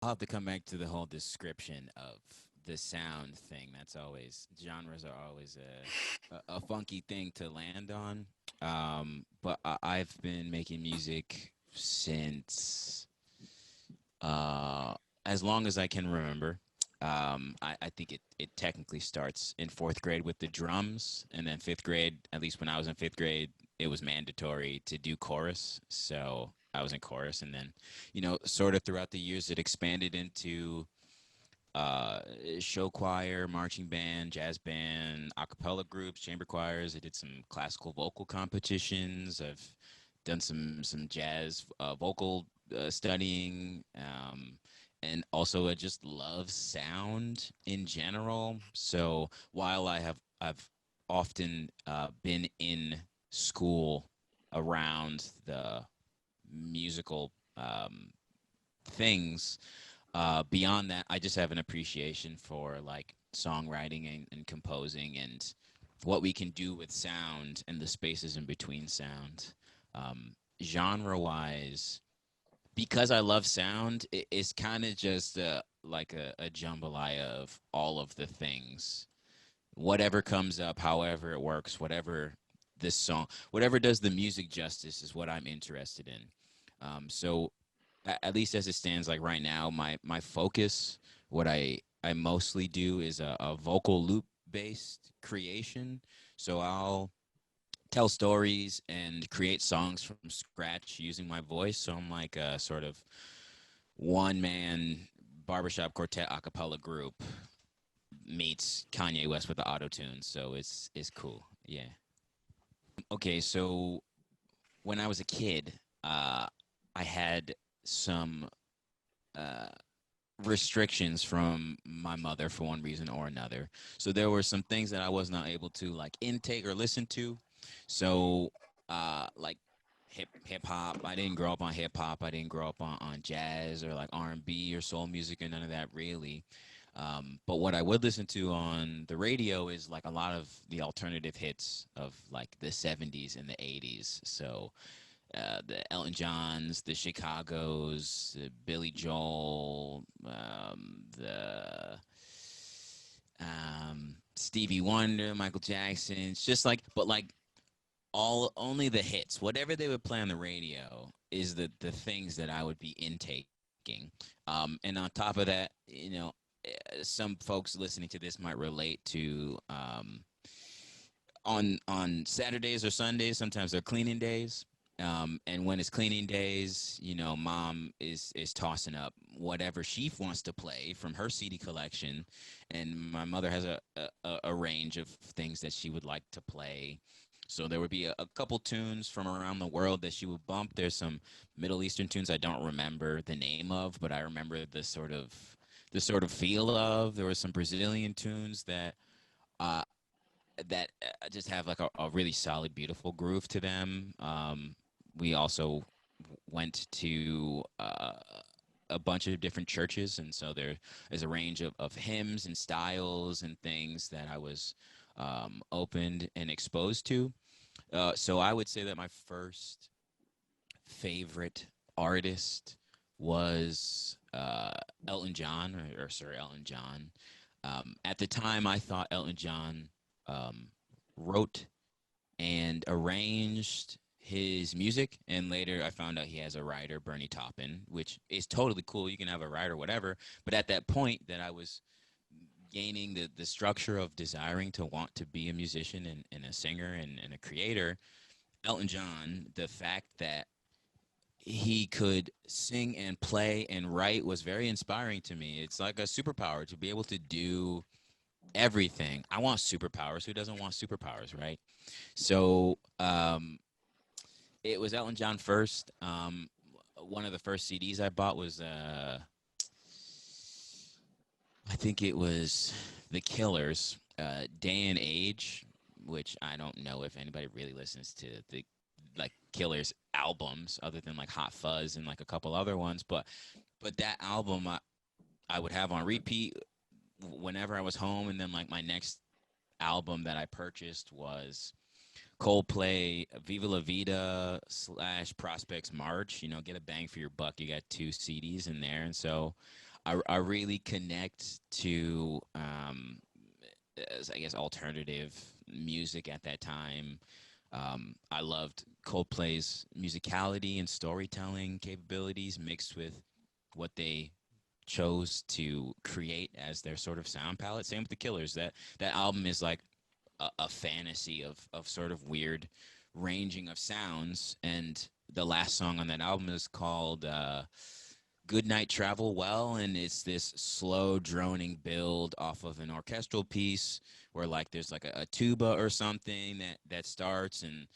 I'll have to come back to the whole description of the sound thing. That's always genres are always a funky thing to land on. But I've been making music since uh, as long as I can remember. I think it technically starts in fourth grade with the drums, and then fifth grade, at least when I was in fifth grade, it was mandatory to do chorus. So I was in chorus, and then, sort of throughout the years, it expanded into uh, show choir, marching band, jazz band, a cappella groups, chamber choirs. I did some classical vocal competitions. I've done some jazz vocal studying, and also I just love sound in general. So while I've often been in school around the musical things, beyond that, I just have an appreciation for like songwriting and composing and what we can do with sound and the spaces in between sound. Genre wise, because I love sound, it's kind of just like a jambalaya of all of the things. Whatever comes up, however it works, whatever this song, whatever does the music justice is what I'm interested in. So at least as it stands, like right now, my focus, what I mostly do is a vocal loop based creation. So I'll tell stories and create songs from scratch using my voice. So I'm like a sort of one man barbershop quartet a cappella group meets Kanye West with the auto tune. So it's cool. Yeah. Okay, so when I was a kid, I had some uh, restrictions from my mother for one reason or another. So there were some things that I was not able to like intake or listen to. So like hip hop, I didn't grow up on hip hop. I didn't grow up on jazz or like R&B or soul music or none of that really. But what I would listen to on the radio is like a lot of the alternative hits of like the 70s and the 80s. So the Elton Johns, the Chicago's, Billy Joel, the Stevie Wonder, Michael Jackson. It's just like, but like all only the hits. Whatever they would play on the radio is the things that I would be intaking. And on top of that, some folks listening to this might relate to on Saturdays or Sundays. Sometimes they're cleaning days. And when it's cleaning days, mom is tossing up whatever she wants to play from her CD collection, and my mother has a range of things that she would like to play. So there would be a couple tunes from around the world that she would bump. There's some Middle Eastern tunes I don't remember the name of, but I remember the sort of feel of. There were some Brazilian tunes uh, that just have like a really solid, beautiful groove to them. We also went to a bunch of different churches, and so there is a range of hymns and styles and things that I was opened and exposed to. So I would say that my first favorite artist was Elton John, or Sir Elton John. At the time, I thought Elton John um, wrote and arranged his music, and later I found out he has a writer, Bernie Taupin, which is totally cool. You can have a writer, whatever. But at that point, that I was gaining the structure of desiring to want to be a musician and a singer and a creator, Elton John, the fact that he could sing and play and write was very inspiring to me. It's like a superpower to be able to do everything. I want superpowers. Who doesn't want superpowers, right? So it was Elton John first. One of the first CDs I bought was I think it was The Killers, Day and Age, which I don't know if anybody really listens to the like Killers albums other than like Hot Fuzz and like a couple other ones, but that album I would have on repeat whenever I was home, and then like my next album that I purchased was Coldplay, Viva La Vida / Prospects March. Get a bang for your buck. You got two CDs in there, and so I really connect to I guess alternative music at that time. I loved Coldplay's musicality and storytelling capabilities mixed with what they chose to create as their sort of sound palette. Same with the Killers. That album is like a fantasy of sort of weird ranging of sounds. And the last song on that album is called Good Night Travel Well, and it's this slow droning build off of an orchestral piece where like there's like a tuba or something that starts, and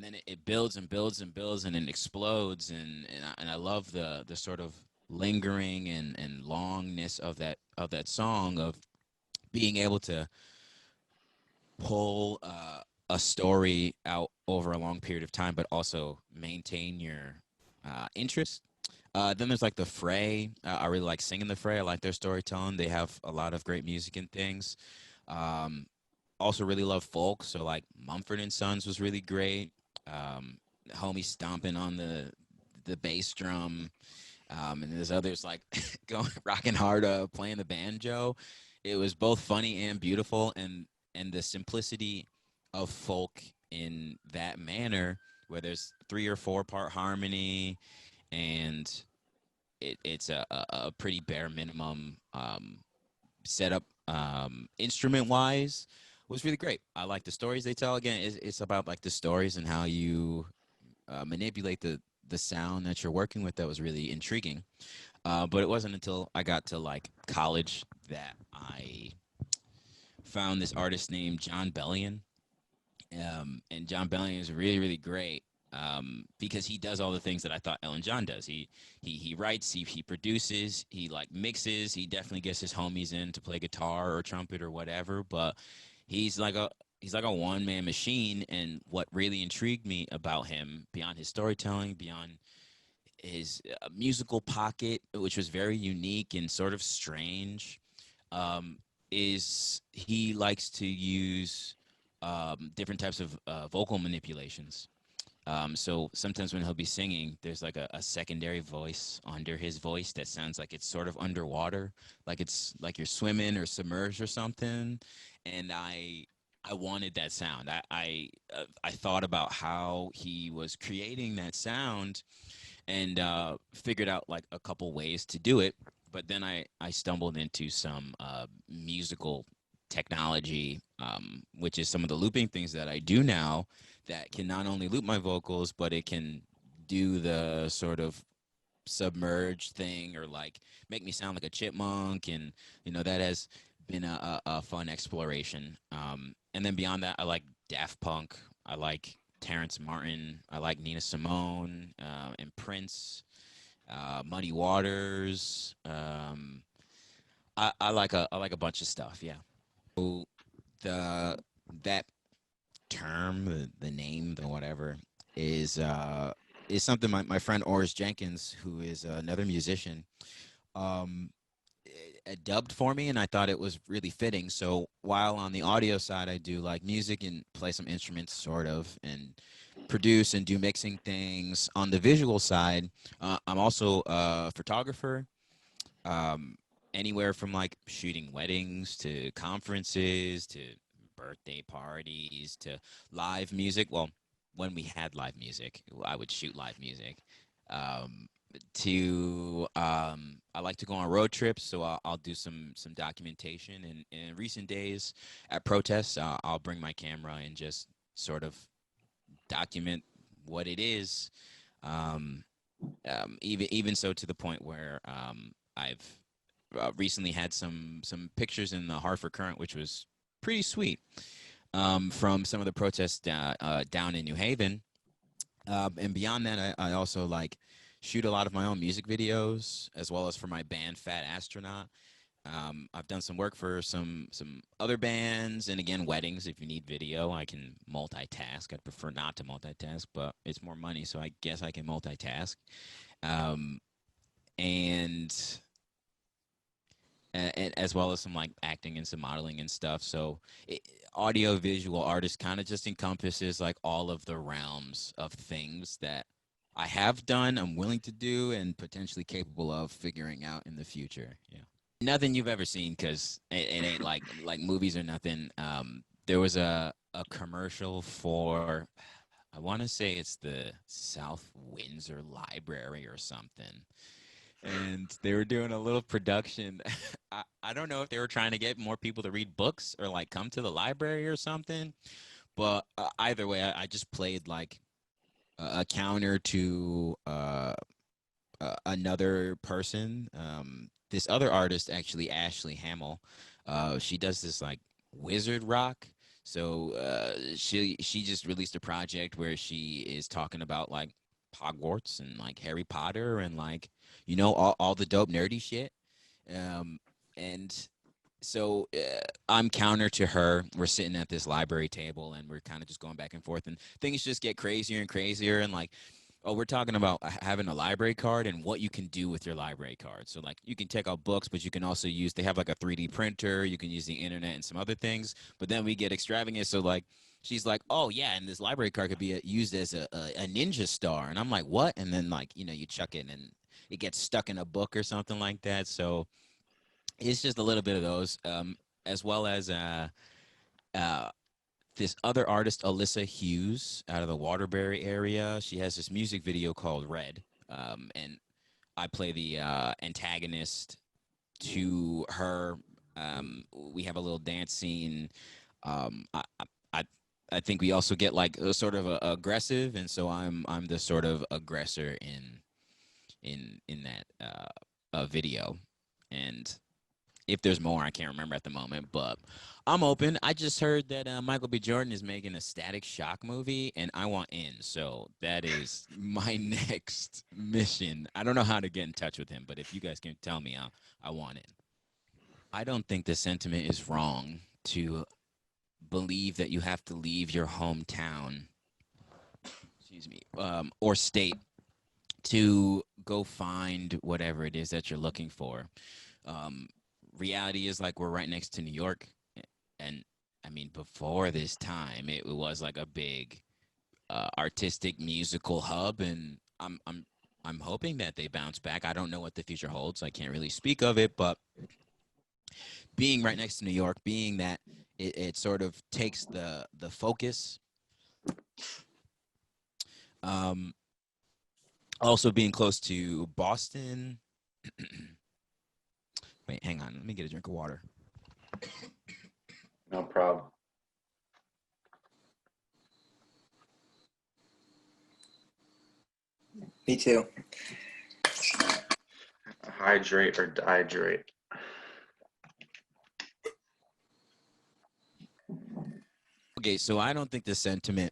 then it builds and builds and builds and it explodes, and I love the sort of lingering and longness of that song, of being able to pull a story out over a long period of time, but also maintain your interest. Then there's like the Fray. I really like singing the Fray. I like their storytelling. They have a lot of great music and things. Um, Also really love folk. So like Mumford and Sons was really great. Um, Homie stomping on the bass drum. And there's others like going rocking hard, playing the banjo. It was both funny and beautiful, and the simplicity of folk in that manner, where there's 3 or 4 part harmony, and it's a pretty bare minimum setup instrument wise, was really great. I like the stories they tell. Again, it's about like the stories and how you manipulate the sound that you're working with. That was really intriguing. But it wasn't until I got to like college that I found this artist named John Bellion. And John Bellion is really, really great, because he does all the things that I thought Ellen John does. He writes, he produces, he like mixes. He definitely gets his homies in to play guitar or trumpet or whatever. But he's like a he's like a one man machine. And what really intrigued me about him, beyond his storytelling, beyond his musical pocket, which was very unique and sort of strange, um, is he likes to use different types of vocal manipulations. So sometimes when he'll be singing, there's like a secondary voice under his voice that sounds like it's sort of underwater, like it's like you're swimming or submerged or something. And I wanted that sound. I thought about how he was creating that sound, and figured out like a couple ways to do it. But then I stumbled into some musical technology, which is some of the looping things that I do now, that can not only loop my vocals, but it can do the sort of submerged thing, or like make me sound like a chipmunk. And, that has been a fun exploration. And then beyond that, I like Daft Punk. I like Terrence Martin. I like Nina Simone, and Prince, Muddy Waters. I like a bunch of stuff. Yeah. So the that term, the name, the whatever, is something my friend Oris Jenkins, who is another musician, um, dubbed for me, and I thought it was really fitting. So while on the audio side, I do like music and play some instruments, sort of, and produce and do mixing things. On the visual side, I'm also a photographer. Um, Anywhere from like shooting weddings to conferences to birthday parties to live music. Well, when we had live music, I would shoot live music. Um, I like to go on road trips, so I'll do some documentation. And in recent days, at protests, I'll bring my camera and just sort of document what it is. Um, even so, to the point where I've recently had some pictures in the Hartford Current, which was pretty sweet, from some of the protests down in New Haven. And beyond that, I also like shoot a lot of my own music videos, as well as for my band Fat Astronaut. I've done some work for some other bands, and again, weddings. If you need video, I can multitask. I'd prefer not to multitask, but it's more money, so I guess I can multitask. Um, and and as well as some like acting and some modeling and stuff. So audio visual artist kind of just encompasses like all of the realms of things that I have done, I'm willing to do, and potentially capable of figuring out in the future. Yeah. Nothing you've ever seen, because it ain't like movies or nothing. There was a commercial for, I want to say it's the South Windsor Library or something, and they were doing a little production. I don't know if they were trying to get more people to read books or like come to the library or something, but either way, I just played like a counter to another person. This other artist, actually, Ashley Hamill, she does this like wizard rock. So she just released a project where she is talking about like Hogwarts and like Harry Potter and like all the dope nerdy shit. Um, and so I'm counter to her. We're sitting at this library table and we're kind of just going back and forth, and things just get crazier and crazier. And like, oh, we're talking about having a library card and what you can do with your library card. So like, you can take out books, but you can also use. They have like a 3D printer. You can use the internet and some other things. But then we get extravagant. So like, she's like, oh yeah, and this library card could be used as a ninja star. And I'm like, what? And then like, you chuck it and it gets stuck in a book or something like that. So it's just a little bit of those, as well as uh, this other artist, Alyssa Hughes, out of the Waterbury area. She has this music video called Red, and I play the antagonist to her. We have a little dance scene. I I think we also get like a sort of aggressive, and so I'm the sort of aggressor in that video, and if there's more, I can't remember at the moment, but I'm open. I just heard that Michael B. Jordan is making a Static Shock movie, and I want in. So that is my next mission. I don't know how to get in touch with him, but if you guys can tell me, I want in. I don't think the sentiment is wrong to believe that you have to leave your hometown, excuse me, or state to go find whatever it is that you're looking for. Um, Reality is like we're right next to New York, and I mean before this time, it was like a big artistic musical hub, and I'm hoping that they bounce back. I don't know what the future holds. I can't really speak of it, but being right next to New York, being that it sort of takes the focus. Um, Also being close to Boston. Wait, hang on. Let me get a drink of water. No problem. Me too. Hydrate or dehydrate. Okay, so I don't think the sentiment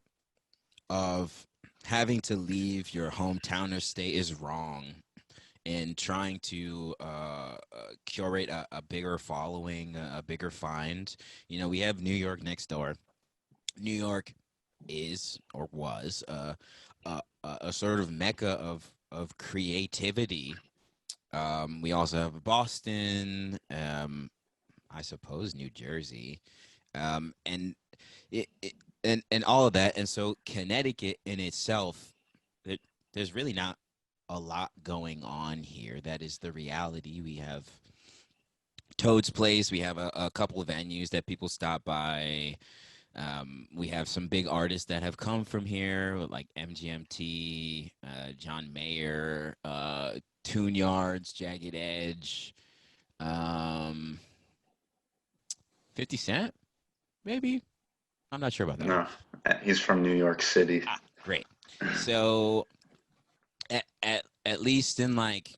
of having to leave your hometown or state is wrong, and trying to curate a bigger following, a bigger find. We have New York next door. New York is or was a sort of mecca of creativity. We also have Boston, I suppose New Jersey, and it and all of that. And so Connecticut in itself, it, there's really not a lot going on here. That is the reality. We have Toad's Place. We have a couple of venues that people stop by. We have some big artists that have come from here, like MGMT, John Mayer, Tune Yards, Jagged Edge, um, 50 Cent, maybe. I'm not sure about that one. No, he's from New York City. Great. So at least in like,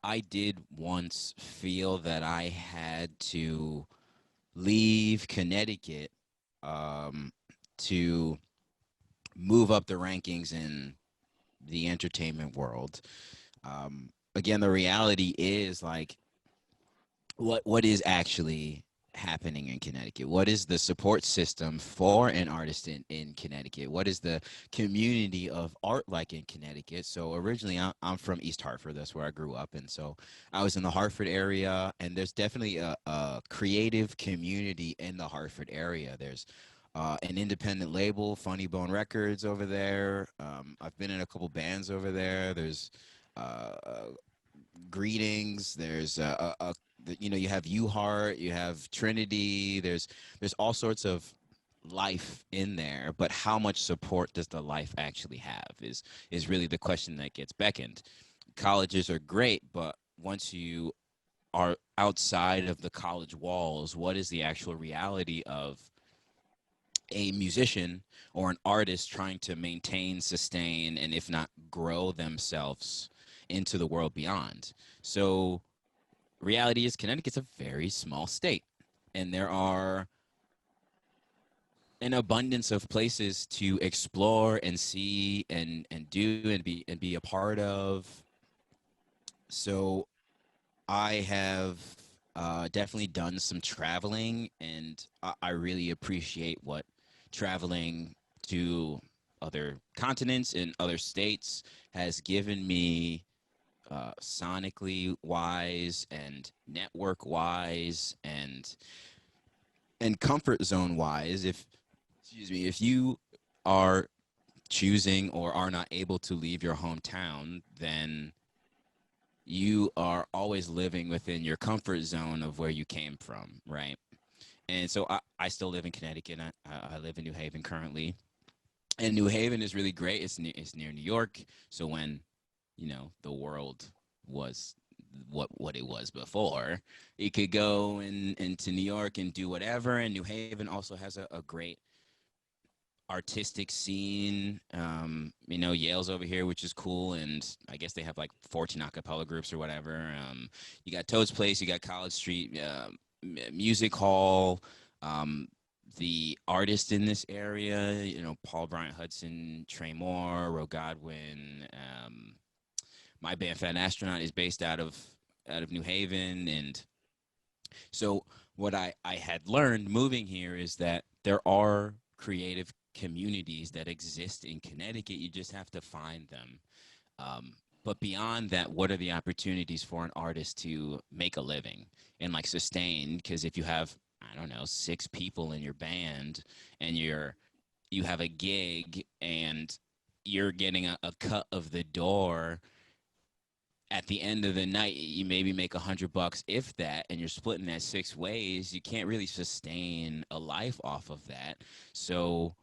I did once feel that I had to leave Connecticut to move up the rankings in the entertainment world. Again, the reality is like, what is actually happening in Connecticut? What is the support system for an artist in Connecticut? What is the community of art like in Connecticut? So originally, I'm from East Hartford. That's where I grew up. And so I was in the Hartford area, and there's definitely a creative community in the Hartford area. There's an independent label, Funny Bone Records over there. I've been in a couple bands over there. There's Greetings. There's you have U Heart, you have Trinity. There's all sorts of life in there, but how much support does the life actually have is really the question that gets beckoned. Colleges are great, but once you are outside of the college walls, what is the actual reality of a musician or an artist trying to maintain, sustain, and if not grow themselves into the world beyond? So, reality is Connecticut's a very small state, and there are an abundance of places to explore and see and do and be a part of. So I have definitely done some traveling, and I really appreciate what traveling to other continents and other states has given me, sonically wise and network wise and comfort zone wise. If excuse me, if you are choosing or are not able to leave your hometown, then you are always living within your comfort zone of where you came from, right? And so I still live in Connecticut. I live in New Haven currently, and New Haven is really great. It's near New York, so when the world was what it was before, you could go into New York and do whatever. And New Haven also has a great artistic scene. Yale's over here, which is cool, and I guess they have like 14 acapella groups or whatever. You got Toad's Place, you got College Street, Music Hall. Um, the artists in this area, Paul Bryant Hudson, Trey Moore, Ro Godwin. My band Fat Astronaut is based out of New Haven, and so what I had learned moving here is that there are creative communities that exist in Connecticut. You just have to find them. Um, but beyond that, what are the opportunities for an artist to make a living and like sustain? Because if you have, I don't know, 6 people in your band and you have a gig and you're getting a cut of the door at the end of the night, you maybe make $100, if that, and you're splitting that 6 ways. You can't really sustain a life off of that. So,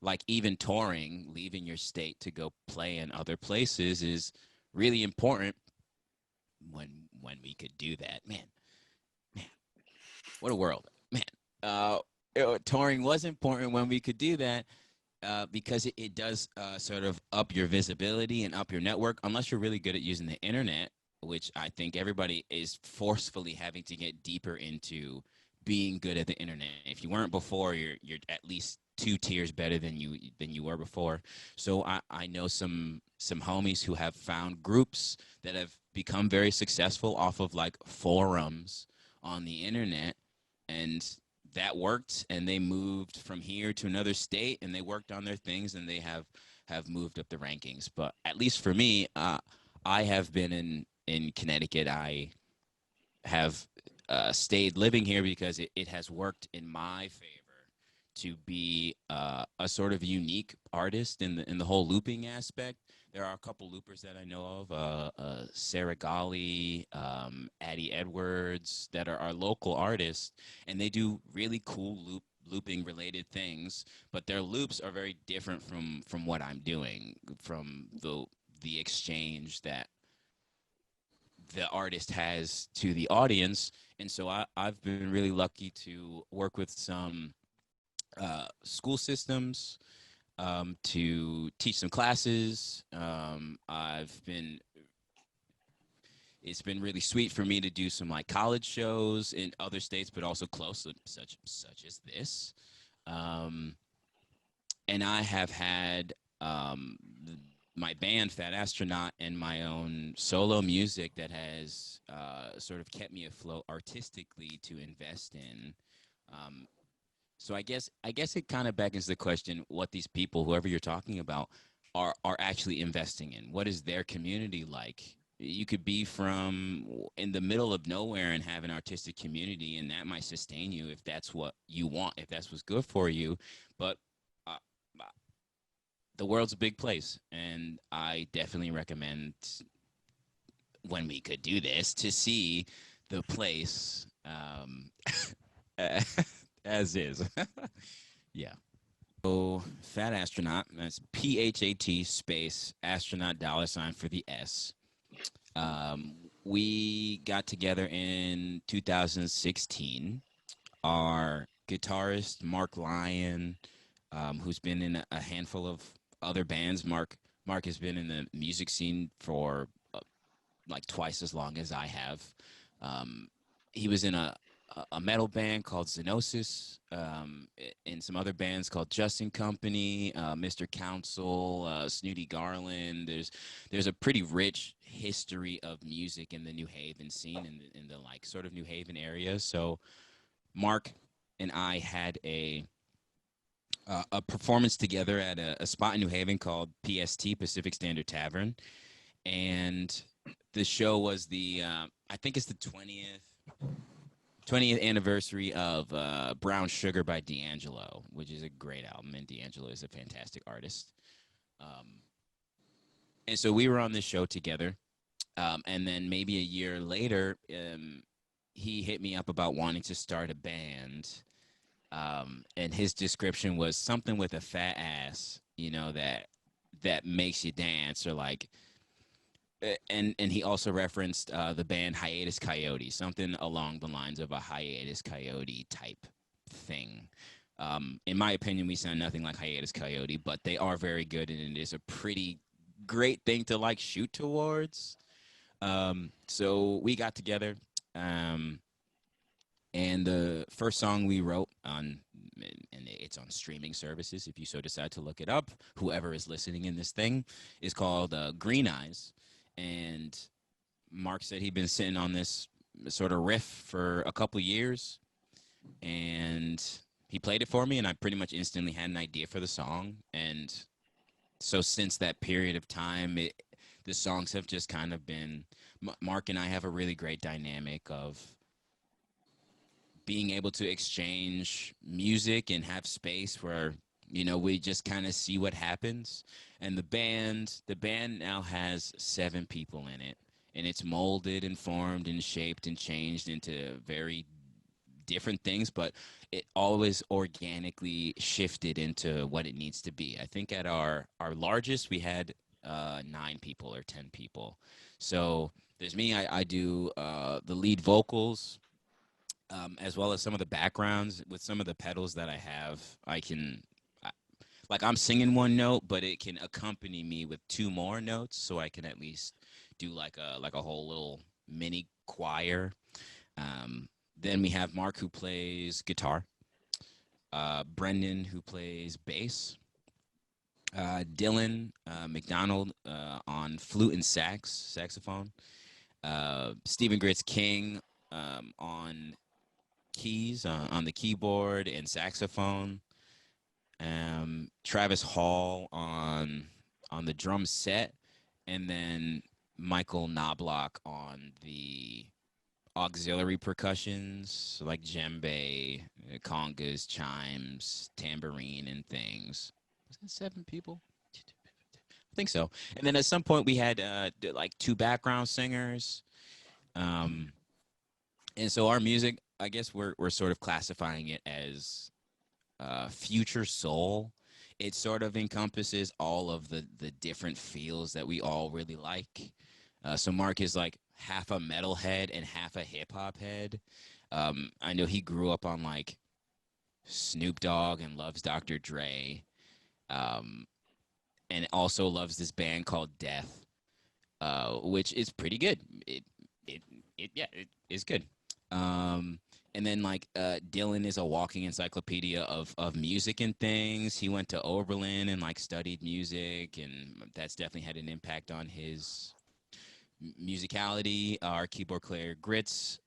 like, even touring, leaving your state to go play in other places is really important when we could do that. Man, what a world, man. Uh, Touring was important when we could do that, because it does sort of up your visibility and up your network, unless you're really good at using the internet, which I think everybody is forcefully having to get deeper into being good at the internet. If you weren't before, you're at least 2 tiers better than you were before. So I know some homies who have found groups that have become very successful off of like forums on the internet, and that worked, and they moved from here to another state and they worked on their things, and they have moved up the rankings. But at least for me, I have been in Connecticut. I have stayed living here because it has worked in my favor to be a sort of unique artist in the whole looping aspect. There are a couple loopers that I know of, Sarah Golly, Addie Edwards, that are local artists, and they do really cool looping related things, but their loops are very different from what I'm doing, from the exchange that the artist has to the audience. And so I've been really lucky to work with some school systems, to teach some classes. It's been really sweet for me to do some like college shows in other states, but also close, such as this. Um, and I have had, my band Fat Astronaut and my own solo music that has sort of kept me afloat artistically to invest in. Um, so I guess it kind of beckons the question what these people, whoever you're talking about, are actually investing in. What is their community like? You could be from in the middle of nowhere and have an artistic community, and that might sustain you if that's what you want, if that's what's good for you. But uh, uh, the world's a big place, and I definitely recommend when we could do this to see the place as is. Yeah. So Fat Astronaut, that's PHAT space astronaut $ for the S. Um, we got together in 2016. Our guitarist Mark Lyon, who's been in a handful of other bands. Mark has been in the music scene for like twice as long as I have. Um, he was in a metal band called Xenosis, and some other bands called Justin Company, Mr. Council, Snooty Garland. There's a pretty rich history of music in the New Haven scene, in the like sort of New Haven area. So Mark and I had a performance together at a spot in New Haven called PST, Pacific Standard Tavern, and the show was the I think it's the 20th anniversary of Brown Sugar by D'Angelo, which is a great album, and D'Angelo is a fantastic artist. Um, and so we were on this show together, and then maybe a year later, he hit me up about wanting to start a band. And his description was something with a fat ass, that makes you dance, or like and he also referenced the band Hiatus Coyote, something along the lines of a Hiatus Coyote type thing. In my opinion, we sound nothing like Hiatus Coyote, but they are very good, and it is a pretty great thing to like shoot towards. So we got together, um, and the first song we wrote and it's on streaming services if you so decide to look it up. Whoever is listening in this thing is called Green Eyes, and Mark said he'd been sitting on this sort of riff for a couple years, and he played it for me, and I pretty much instantly had an idea for the song. And so since that period of time, the songs have just kind of been. Mark and I have a really great dynamic of being able to exchange music and have space where we just kind of see what happens. And the band now has 7 people in it, and it's molded and formed and shaped and changed into very different things, but it always organically shifted into what it needs to be. I think at our largest we had 9 people or 10 people. So there's me. I do the lead vocals, as well as some of the backgrounds. With some of the pedals that I have, like I'm singing one note, but it can accompany me with 2 more notes, so I can at least do like a whole little mini choir. Um, then we have Mark, who plays guitar, Brendan, who plays bass, Dylan McDonald on flute and saxophone, Stephen Gritz King on keys, on the keyboard and saxophone. Travis Hall on the drum set, and then Michael Knobloch on the auxiliary percussions, so like djembe, congas, chimes, tambourine, and things. Was that 7 people? I think so. And then at some point we had like 2 background singers. Um, and so our music, I guess we're sort of classifying it as future soul. It sort of encompasses all of the different feels that we all really like. So Mark is like half a metal head and half a hip hop head. I know he grew up on like Snoop Dogg and loves Dr. Dre, um, and also loves this band called Death, which is pretty good. It, yeah, it is good. Um, and then like Dylan is a walking encyclopedia of music and things. He went to Oberlin and like studied music, and that's definitely had an impact on his musicality. Our keyboard player Grits,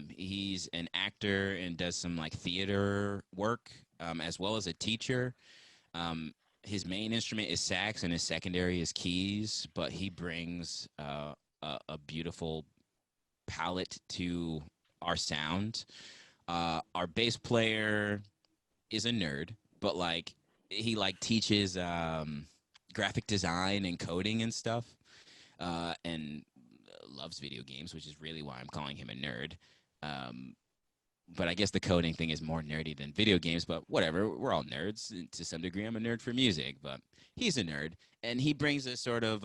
he's an actor and does some like theater work, as well as a teacher. Um, his main instrument is sax and his secondary is keys, but he brings a beautiful palette to our sound. Our bass player is a nerd, but like he like teaches graphic design and coding and stuff, and loves video games, which is really why I'm calling him a nerd. Um, but I guess the coding thing is more nerdy than video games, but whatever. We're all nerds to some degree. I'm a nerd for music, but he's a nerd. And he brings a sort of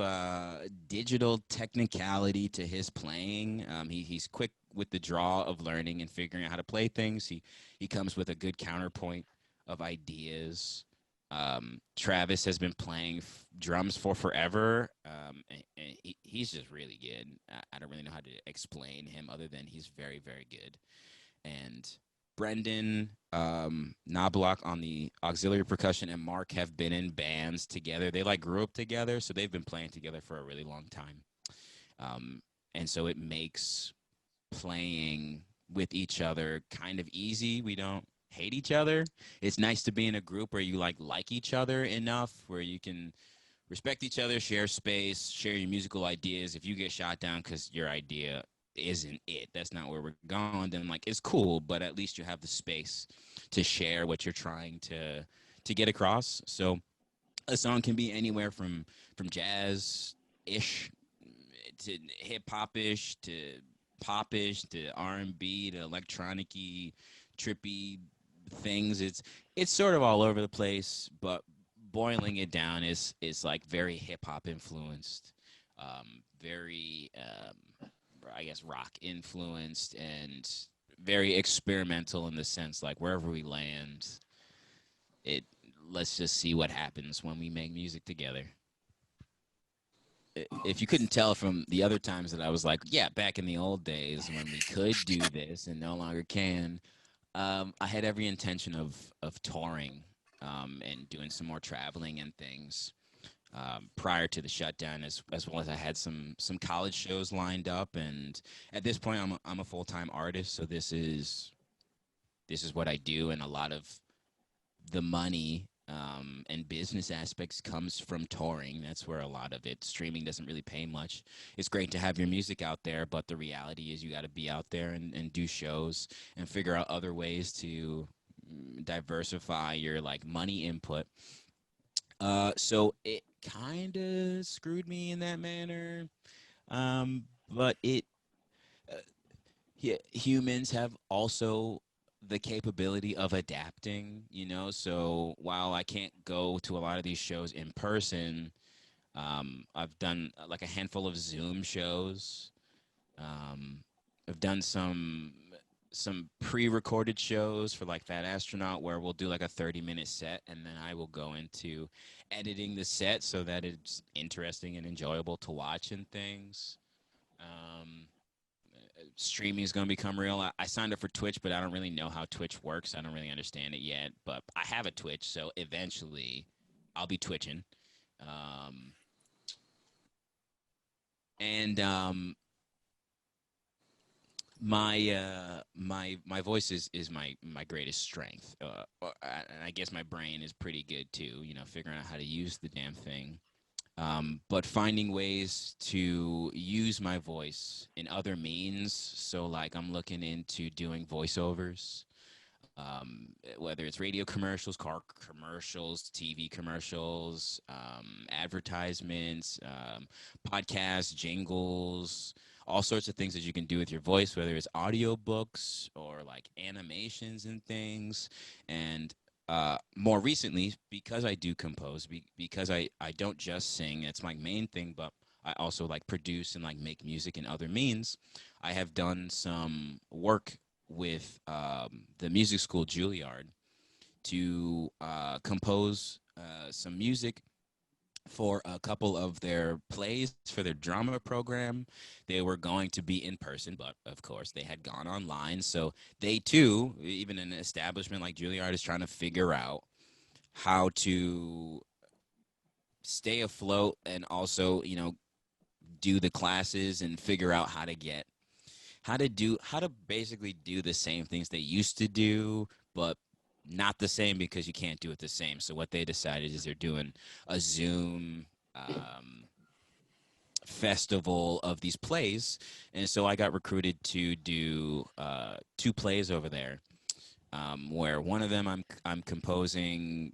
digital technicality to his playing. He's quick with the draw of learning and figuring out how to play things. He comes with a good counterpoint of ideas. Travis has been playing drums for forever, and he's just really good. I don't really know how to explain him other than he's very, very good. And Brendan Knobloch on the auxiliary percussion and Mark have been in bands together. They like grew up together, so they've been playing together for a really long time. Um, and so it makes playing with each other kind of easy. We don't hate each other. It's nice to be in a group where you like each other enough where you can respect each other, share space, share your musical ideas. If you get shot down because your idea isn't it, that's not where we're going, then like it's cool, but at least you have the space to share what you're trying to get across. So a song can be anywhere from jazz ish to hip hop ish to popish to R&B to electronic-y, trippy things. It's sort of all over the place, but boiling it down is like very hip hop influenced, very I guess rock influenced, and very experimental in the sense like wherever we land, it let's just see what happens when we make music together. If you couldn't tell from the other times that I was like, yeah, back in the old days when we could do this and no longer can, I had every intention of touring and doing some more traveling and things prior to the shutdown, as well as I had some college shows lined up. And at this point, I'm a full time artist, so this is what I do, and a lot of the money and business aspects comes from touring. That's where a lot of it. Streaming doesn't really pay much. It's great to have your music out there, but the reality is you got to be out there and do shows and figure out other ways to diversify your like money input. So it kind of screwed me in that manner. But uh, humans have also the capability of adapting, so while I can't go to a lot of these shows in person, I've done like a handful of Zoom shows. um, I've done some pre-recorded shows for like Fat Astronaut where we'll do like a 30-minute set, and then I will go into editing the set so that it's interesting and enjoyable to watch and things. um, Streaming is going to become real. I signed up for Twitch, but I don't really know how Twitch works. I don't really understand it yet, but I have a Twitch, so eventually I'll be twitching. Um, and my voice is my greatest strength, and I guess my brain is pretty good too. Figuring out how to use the damn thing. But finding ways to use my voice in other means. So, like, I'm looking into doing voiceovers, whether it's radio commercials, car commercials, TV commercials, advertisements, podcasts, jingles, all sorts of things that you can do with your voice, whether it's audiobooks or like animations and things. And more recently, because I do compose, because I don't just sing, it's my main thing, but I also like produce and like make music in other means. I have done some work with the music school Juilliard to compose some music for a couple of their plays for their drama program. They were going to be in person, but of course they had gone online. So they too, even an establishment like Juilliard, is trying to figure out how to stay afloat and also, do the classes and figure out how to basically do the same things they used to do, but not the same because you can't do it the same. So what they decided is they're doing a Zoom um, festival of these plays, and so I got recruited to do two plays over there. Where one of them I'm composing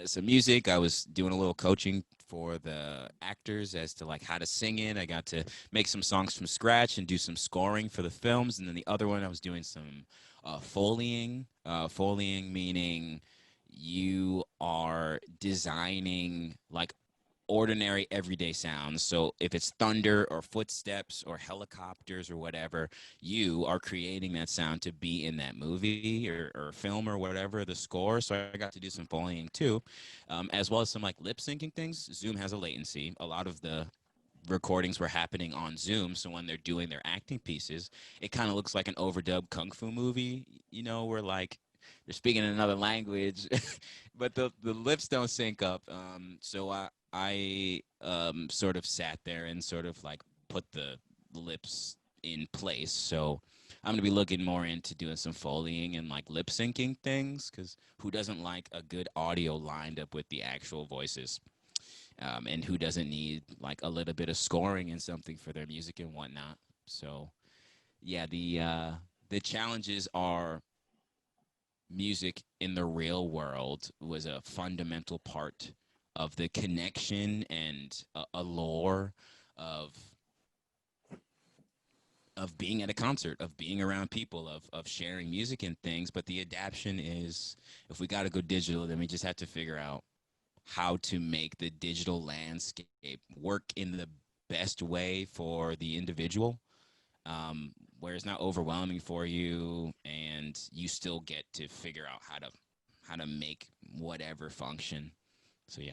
some music. I was doing a little coaching for the actors as to like how to sing it. I got to make some songs from scratch and do some scoring for the films. And then the other one I was doing some foleying. Foleying meaning you are designing like ordinary everyday sounds. So if it's thunder or footsteps or helicopters or whatever, you are creating that sound to be in that movie or film or whatever, the score. So I got to do some foleying too, as well as some like lip syncing things. Zoom has a latency. A lot of the recordings were happening on Zoom. So when they're doing their acting pieces, it kind of looks like an overdubbed kung fu movie, where like they're speaking in another language, but the lips don't sync up. So I sort of sat there and sort of like put the lips in place. So I'm gonna be looking more into doing some foleying and like lip syncing things because who doesn't like a good audio lined up with the actual voices? And who doesn't need like a little bit of scoring and something for their music and whatnot? So yeah, the challenges are music in the real world was a fundamental part of the connection and a lore of being at a concert, of being around people, of sharing music and things. But the adaptation is, if we got to go digital, then we just have to figure out how to make the digital landscape work in the best way for the individual, where it's not overwhelming for you, and you still get to figure out how to make whatever function. So yeah.